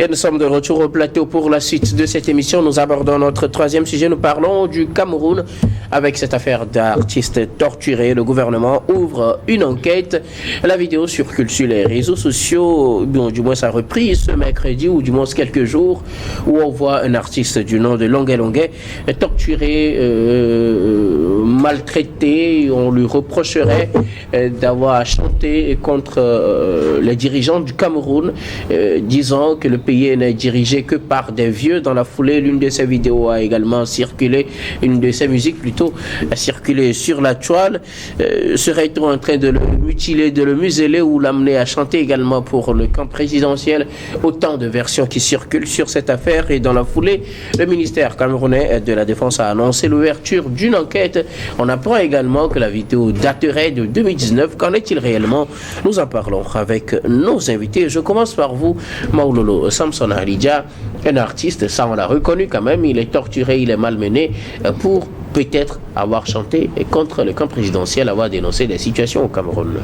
Et nous sommes de retour au plateau pour la suite de cette émission. Nous abordons notre troisième sujet. Nous parlons du Cameroun avec cette affaire d'artistes torturés. Le gouvernement ouvre une enquête. La vidéo circule sur les réseaux sociaux. Bon, du moins, ça a repris ce mercredi ou du moins quelques jours où on voit un artiste du nom de Longuet Longuet torturé, maltraité. On lui reprocherait d'avoir chanté contre les dirigeants du Cameroun, disant que le pays n'est dirigé que par des vieux. Dans la foulée, l'une de ces vidéos a également circulé, une de ces musiques plutôt a circulé sur la toile. Serait-on en train de le mutiler, de le museler ou l'amener à chanter également pour le camp présidentiel? Autant de versions qui circulent sur cette affaire. Et dans la foulée, le ministère camerounais de la Défense a annoncé l'ouverture d'une enquête. On apprend également que la vidéo daterait de 2019. Qu'en est-il réellement? Nous en parlons avec nos invités. Je commence par vous, Maoulolo Samson Alidja, un artiste, ça on l'a reconnu quand même, il est torturé, il est malmené pour peut-être avoir chanté contre le camp présidentiel, avoir dénoncé des situations au Cameroun.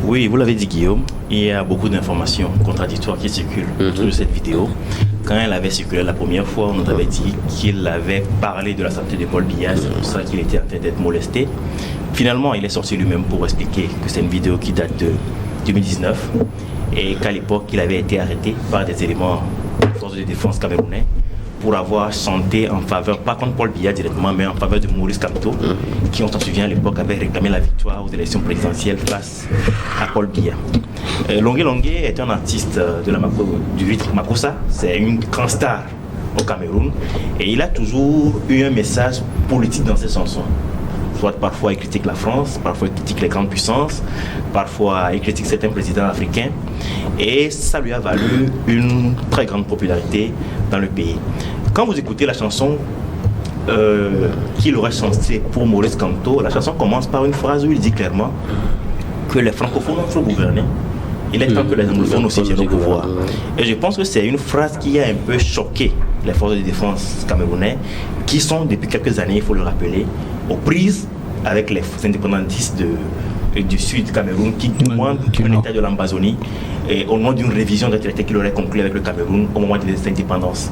Oui, vous l'avez dit Guillaume, il y a beaucoup d'informations contradictoires qui circulent autour de cette vidéo. Quand elle avait circulé la première fois, on nous avait dit qu'il avait parlé de la santé de Paul Biya, c'est pour ça qu'il était en train d'être molesté. Finalement, il est sorti lui-même pour expliquer que c'est une vidéo qui date de 2019 et qu'à l'époque, il avait été arrêté par des éléments de forces de défense camerounais pour avoir chanté en faveur, pas contre Paul Biya directement, mais en faveur de Maurice Kamto, qui, on s'en souvient à l'époque, avait réclamé la victoire aux élections présidentielles face à Paul Biya. Longuet Longuet est un artiste du rythme Makossa, c'est une grande star au Cameroun, et il a toujours eu un message politique dans ses chansons. Soit parfois il critique la France, parfois il critique les grandes puissances, parfois il critique certains présidents africains, et ça lui a valu une très grande popularité dans le pays. Quand vous écoutez la chanson qu'il aurait chantée pour Maurice Kamto, la chanson commence par une phrase où il dit clairement que les francophones ont trop gouverné. Il est temps que les anglophones aussi viennent au pouvoir. Et je pense que c'est une phrase qui a un peu choqué les forces de défense camerounais, qui sont depuis quelques années, il faut le rappeler, aux prises avec les indépendantistes du sud du Cameroun qui demandent un état de l'Amazonie au nom d'une révision de traité qu'il aurait conclu avec le Cameroun au moment de l'indépendance.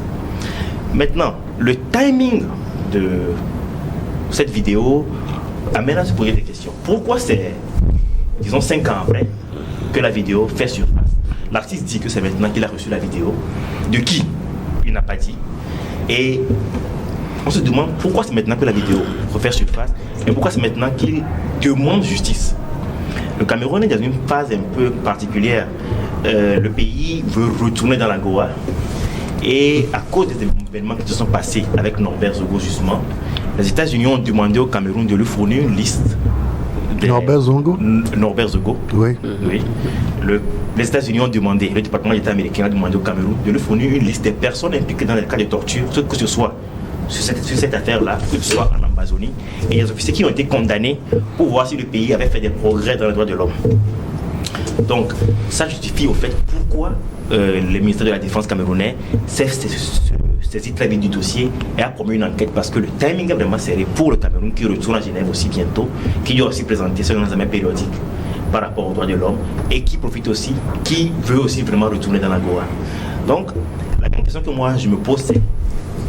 Maintenant, le timing de cette vidéo amène à se poser des questions. Pourquoi c'est, disons, 5 ans après que la vidéo fait surface? L'artiste dit que c'est maintenant qu'il a reçu la vidéo. De qui? Il n'a pas dit. Et on se demande pourquoi c'est maintenant que la vidéo refait surface et pourquoi c'est maintenant qu'il demande justice. Le Cameroun est dans une phase un peu particulière. Le pays veut retourner dans la Goa. Et à cause des événements qui se sont passés avec Norbert Zogo justement, les États-Unis ont demandé au Cameroun de lui fournir une liste. Norbert Zogo? Norbert Zogo. Oui. Oui. Les États-Unis ont demandé, le département d'État américain a demandé au Cameroun de lui fournir une liste des personnes impliquées dans les cas de torture, que ce soit sur cette affaire-là, que ce soit en Amazonie, et les officiers qui ont été condamnés pour voir si le pays avait fait des progrès dans les droits de l'homme. Donc, ça justifie au fait pourquoi le ministère de la Défense camerounais s'est saisi très vite du dossier et a promis une enquête parce que le timing est vraiment serré pour le Cameroun qui retourne à Genève aussi bientôt, qui doit aussi présenter son examen périodique par rapport aux droits de l'homme et qui profite aussi, qui veut aussi vraiment retourner dans la Goa. Donc, la question que moi je me pose, c'est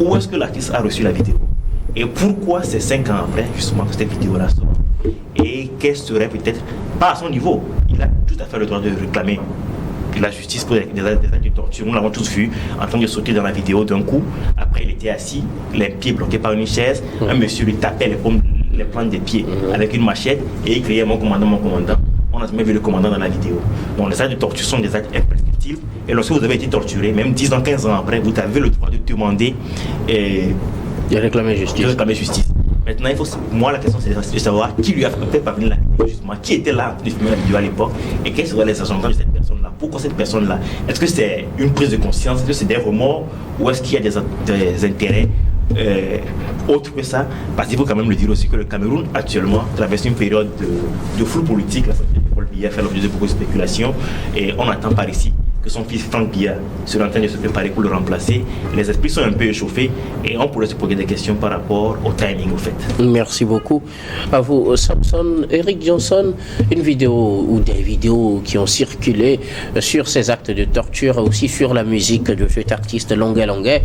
où est-ce que l'artiste a reçu la vidéo et pourquoi c'est 5 ans après justement que cette vidéo-là sort et quel serait peut-être, pas à son niveau, il a tout à fait le droit de réclamer la justice pour des actes de torture. Nous l'avons tous vu en train de sauter dans la vidéo d'un coup. Après, il était assis, les pieds bloqués par une chaise. Un monsieur lui tapait les plantes des pieds avec une machette et il criait mon commandant, mon commandant. On n'a jamais vu le commandant dans la vidéo. Donc les actes de torture sont des actes imprescriptibles. Et lorsque vous avez été torturé, même 10 ans, 15 ans après, vous avez le droit de demander de réclamer justice. Maintenant, moi, la question, c'est de savoir qui lui a fait parvenir la vidéo, justement, qui était là de filmer la vidéo à l'époque et quels seraient les agendas de cette personne-là. Pourquoi cette personne-là? Est-ce que c'est une prise de conscience? Est-ce que c'est des remords? Ou est-ce qu'il y a des intérêts autres que ça? Parce qu'il faut quand même le dire aussi que le Cameroun, actuellement, traverse une période de flou politique. La santé de Paul Biya fait l'objet de beaucoup de spéculations et on attend par ici que son fils Franck Biya serait en train de se préparer pour le remplacer. Les esprits sont un peu échauffés et on pourrait se poser des questions par rapport au timing au fait. Merci beaucoup à vous, Samson. Eric Johnson, une vidéo ou des vidéos qui ont circulé sur ces actes de torture, aussi sur la musique de cet artiste Longuet Longuet.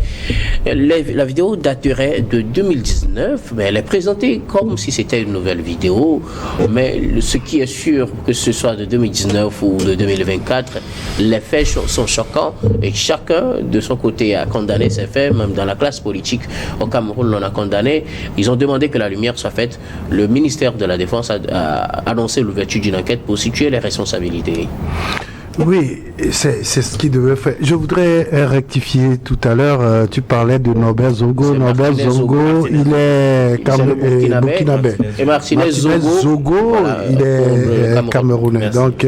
La vidéo daterait de 2019, mais elle est présentée comme si c'était une nouvelle vidéo. Mais ce qui est sûr, que ce soit de 2019 ou de 2024, les faits sont choquants et chacun de son côté a condamné ces faits, même dans la classe politique au Cameroun l'on a condamné. Ils ont demandé que la lumière soit faite. Le ministère de la Défense a annoncé l'ouverture d'une enquête pour situer les responsabilités. Oui, c'est ce qui devait faire. Je voudrais rectifier tout à l'heure, tu parlais de Norbert Zongo. Norbert Zongo, il est burkinabé. Et Martinez Zongo, voilà, il est camerounais. Donc,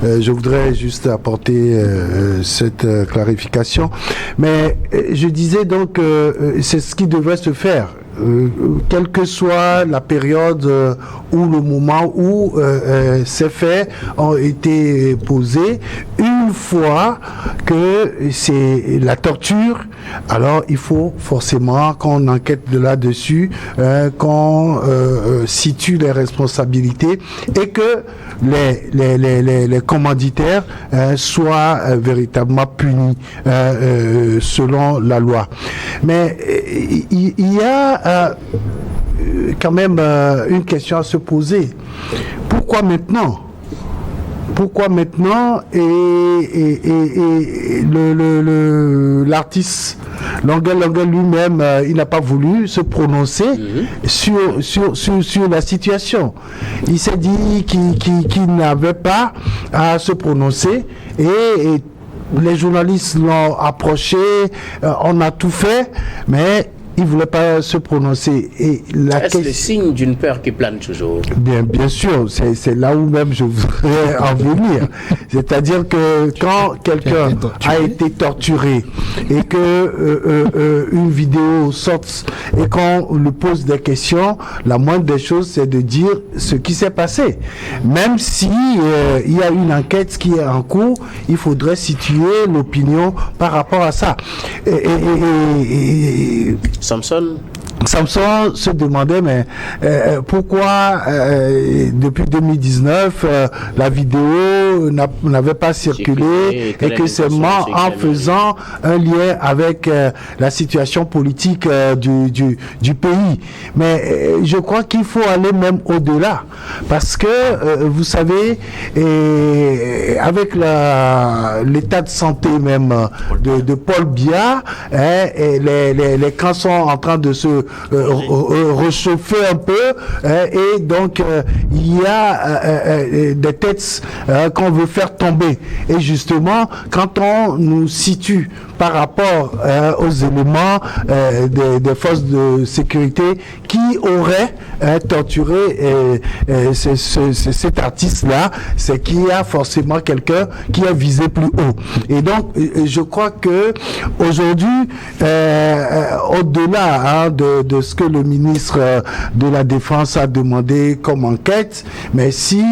je voudrais juste apporter cette clarification. Mais je disais donc, c'est ce qui devait se faire. Quelle que soit la période ou le moment où ces faits ont été posés, une fois que c'est la torture, alors il faut forcément qu'on enquête de là-dessus, qu'on situe les responsabilités et que les commanditaires soient véritablement punis selon la loi. Mais il y a quand même une question à se poser. Pourquoi maintenant? Pourquoi maintenant et l'artiste Longuet lui-même, il n'a pas voulu se prononcer sur la situation. Il s'est dit qu'il n'avait pas à se prononcer et les journalistes l'ont approché, on a tout fait, mais il ne voulait pas se prononcer. Est-ce le signe d'une peur qui plane toujours? Bien sûr, c'est là où même je voudrais en venir. C'est-à-dire que quand quelqu'un a été torturé et que une vidéo sorte et qu'on lui pose des questions, la moindre des choses, c'est de dire ce qui s'est passé. Même si il y a une enquête qui est en cours, il faudrait situer l'opinion par rapport à ça. Samson se demandait mais pourquoi depuis 2019 la vidéo n'avait pas circulé et que seulement en faisant un lien avec la situation politique du pays. Mais je crois qu'il faut aller même au-delà parce que vous savez avec l'état de santé même de Paul Biya, les camps sont en train de se réchauffer un peu et donc il y a des têtes qu'on veut faire tomber et justement quand on nous situe par rapport aux éléments des forces de sécurité qui auraient torturé cet artiste-là, c'est qu'il y a forcément quelqu'un qui a visé plus haut. Et donc, je crois que aujourd'hui, au-delà de ce que le ministre de la Défense a demandé comme enquête, mais si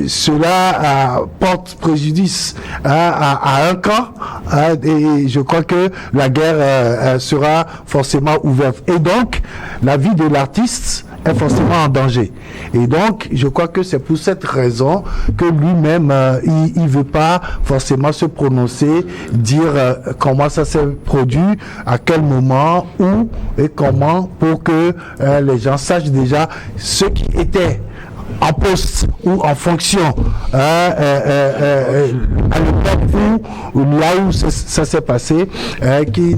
cela porte préjudice à un camp, et je crois que la guerre sera forcément ouverte. Et donc, la vie de l'artiste est forcément en danger. Et donc, je crois que c'est pour cette raison que lui-même, il veut pas forcément se prononcer, dire comment ça s'est produit, à quel moment, où et comment, pour que les gens sachent déjà ce qui était en poste ou en fonction à l'époque où là où ça s'est passé, qui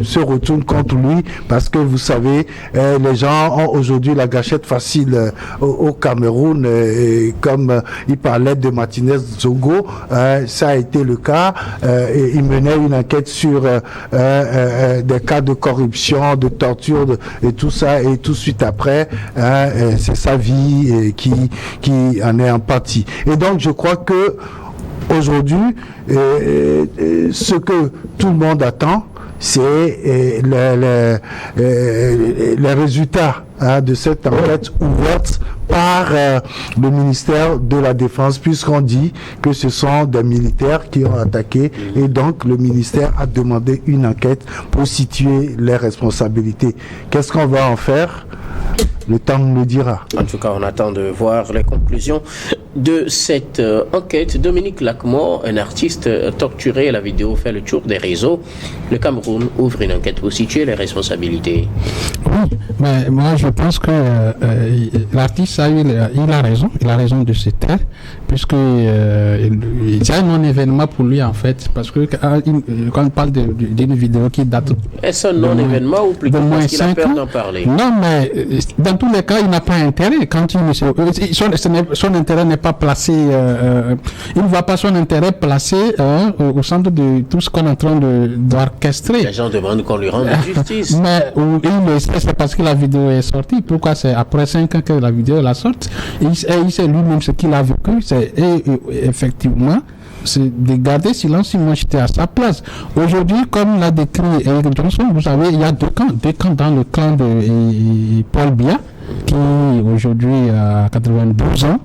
se retourne contre lui parce que vous savez les gens ont aujourd'hui la gâchette facile au Cameroun et comme il parlait de Martinez Zongo, ça a été le cas et il menait une enquête sur des cas de corruption, de torture et tout ça et tout de suite après c'est sa vie qui en est en partie. Et donc je crois que aujourd'hui ce que tout le monde attend, c'est les résultats de cette enquête ouverte par le ministère de la Défense, puisqu'on dit que ce sont des militaires qui ont attaqué, et donc le ministère a demandé une enquête pour situer les responsabilités. Qu'est-ce qu'on va en faire? Le temps nous le dira. En tout cas, on attend de voir les conclusions de cette enquête. Dominique Lacmore, un artiste torturé, la vidéo fait le tour des réseaux. Le Cameroun ouvre une enquête pour situer les responsabilités. Oui, mais moi je pense que l'artiste il a raison de se taire, puisque c'est un non-événement pour lui en fait, parce que quand on parle d'une vidéo qui date... Est-ce un non-événement ou plutôt parce qu'il a peur d'en parler? Non, mais dans tous les cas, il n'a pas intérêt. Quand son intérêt n'est pas placé, il ne voit pas son intérêt placé au centre de tout ce qu'on est en train d'orchestrer. Les gens demandent qu'on lui rende justice. Mais il le sait, c'est parce que la vidéo est sortie. Pourquoi c'est après 5 ans que la vidéo la sorte? Il sait lui-même ce qu'il a vécu. Effectivement, c'est de garder silence si moi j'étais à sa place. Aujourd'hui, comme l'a décrit Eric Johnson, vous savez, il y a deux camps dans le clan de Paul Biya, qui aujourd'hui a 92 ans,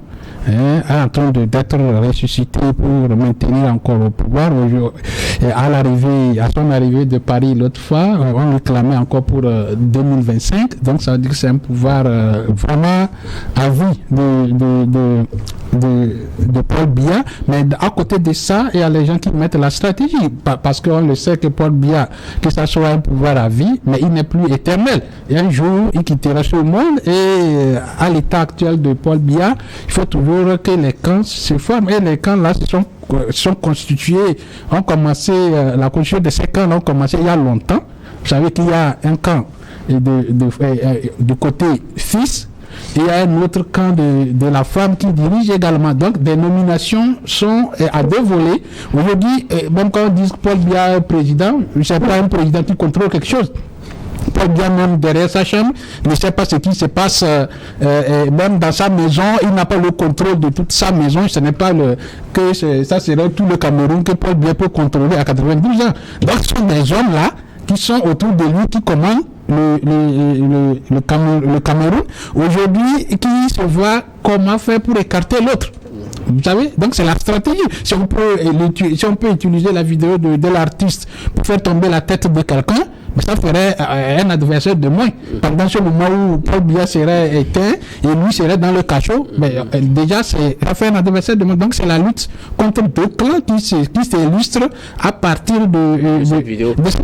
est en train d'être ressuscité pour maintenir encore au pouvoir. À son arrivée de Paris l'autre fois, on le clamait encore pour 2025. Donc ça veut dire que c'est un pouvoir vraiment à vie de Paul Biya. Mais à côté de ça, il y a les gens qui mettent la stratégie, parce qu'on le sait que Paul Biya, que ça soit un pouvoir à vie, mais il n'est plus éternel. Et un jour, il quittera ce monde, et à l'état actuel de Paul Biya, il faut toujours que les camps se forment, et les camps là sont constitués, ont commencé, la constitution de ces camps ont commencé il y a longtemps. Vous savez qu'il y a un camp du côté fils, et il y a un autre camp de la femme qui dirige également. Donc des nominations sont à deux volets. Aujourd'hui, même quand on dit que Paul Biya est président, ce n'est pas un président qui contrôle quelque chose. Paul Biya, même derrière sa chambre, ne sait pas ce qui se passe, même dans sa maison, il n'a pas le contrôle de toute sa maison. Ce n'est pas ça serait tout le Cameroun que Paul Biya peut contrôler à 92 ans. Donc ce sont des hommes là qui sont autour de lui, qui commandent le Cameroun aujourd'hui, qui se voit comment faire pour écarter l'autre. Vous savez, donc c'est la stratégie. Si on peut utiliser la vidéo de l'artiste pour faire tomber la tête de quelqu'un, ça ferait un adversaire de moins. Pendant ce moment où Paul Biya serait éteint et lui serait dans le cachot, mais déjà ça fait un adversaire de moins. Donc c'est la lutte contre deux clans qui s'illustre à partir de cette vidéo. Parce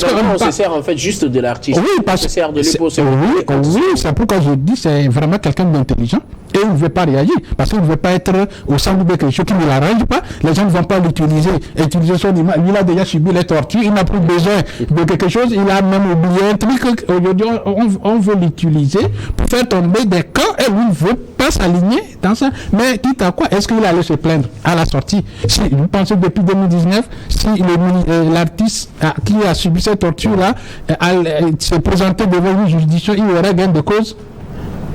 qu'on se sert en fait juste de l'artiste. Oui, parce que se sert de lui pour se oui, c'est pourquoi je dis c'est vraiment quelqu'un d'intelligent. Et il ne veut pas réagir, parce qu'il ne veut pas être au centre de quelque chose qui ne l'arrange pas. Les gens ne vont pas l'utiliser, utiliser son image. Lui, il a déjà subi les tortures, il n'a plus besoin de quelque chose, il a même oublié un truc. Aujourd'hui, on veut l'utiliser pour faire tomber des camps, et lui ne veut pas s'aligner dans ça. Mais quitte à quoi, est-ce qu'il allait se plaindre à la sortie? Si vous pensez que depuis 2019, si l'artiste qui a subi cette torture-là s'est présenté devant une juridiction, il aurait gain de cause?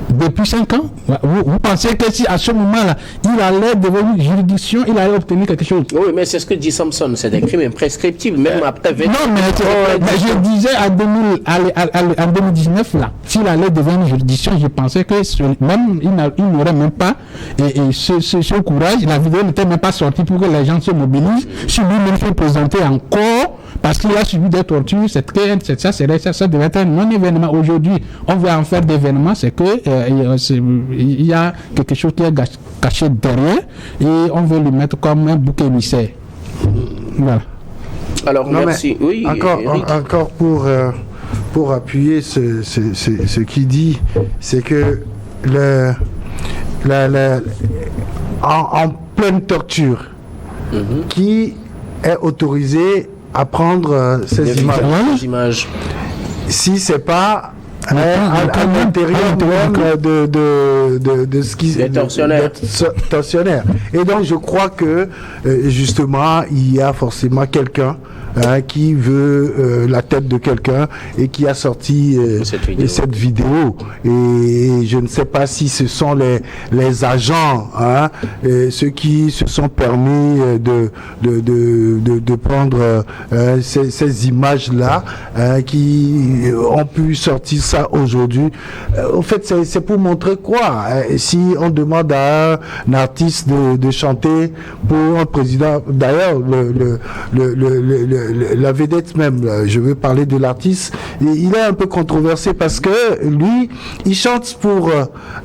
Depuis 5 ans, vous pensez que si à ce moment-là, il allait devenir une juridiction, il allait obtenir quelque chose? Oui, mais c'est ce que dit Samson, c'est des crimes imprescriptibles, même après 20 ans. Non, mais je disais en 2019, là, s'il allait devenir une juridiction, je pensais que même il n'aurait même pas ce courage. La vidéo n'était même pas sortie pour que les gens se mobilisent. Si lui-même se présentait encore, parce qu'il a subi des tortures, ça devait être un non-événement. Aujourd'hui, on va en faire d'événements, c'est que il y a quelque chose qui est caché derrière, et on veut le mettre comme un bouc émissaire. Voilà. Alors, non, merci. Oui, encore pour appuyer ce qu'il dit, c'est que en pleine torture, qui est autorisé à prendre ces images. Si c'est pas à l'intérieur même de ce qui est tortionnaire. Et donc je crois que justement il y a forcément quelqu'un qui veut la tête de quelqu'un et qui a sorti cette vidéo. Et je ne sais pas si ce sont les agents, ceux qui se sont permis de prendre ces images-là, qui ont pu sortir ça ça aujourd'hui. En fait, c'est pour montrer quoi? Si on demande à un artiste de chanter pour un président, d'ailleurs, la vedette même, je veux parler de l'artiste, il est un peu controversé parce que lui, il chante pour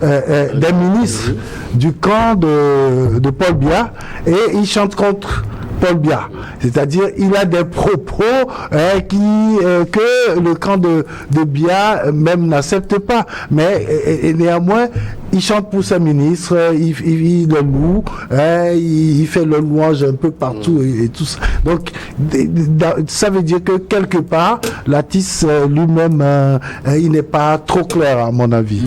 des ministres du camp de Paul Biya et il chante contre Paul Biya. C'est-à-dire, il a des propos que le camp de Biya même n'accepte pas. Mais néanmoins, il chante pour ses ministres, il le loue, il fait le louange un peu partout et tout ça. Donc, ça veut dire que quelque part, l'artiste lui-même, il n'est pas trop clair à mon avis.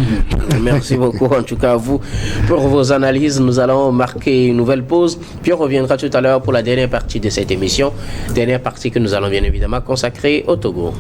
Merci beaucoup en tout cas à vous pour vos analyses. Nous allons marquer une nouvelle pause, puis on reviendra tout à l'heure pour la dernière partie de cette émission. Dernière partie que nous allons bien évidemment consacrer au Togo.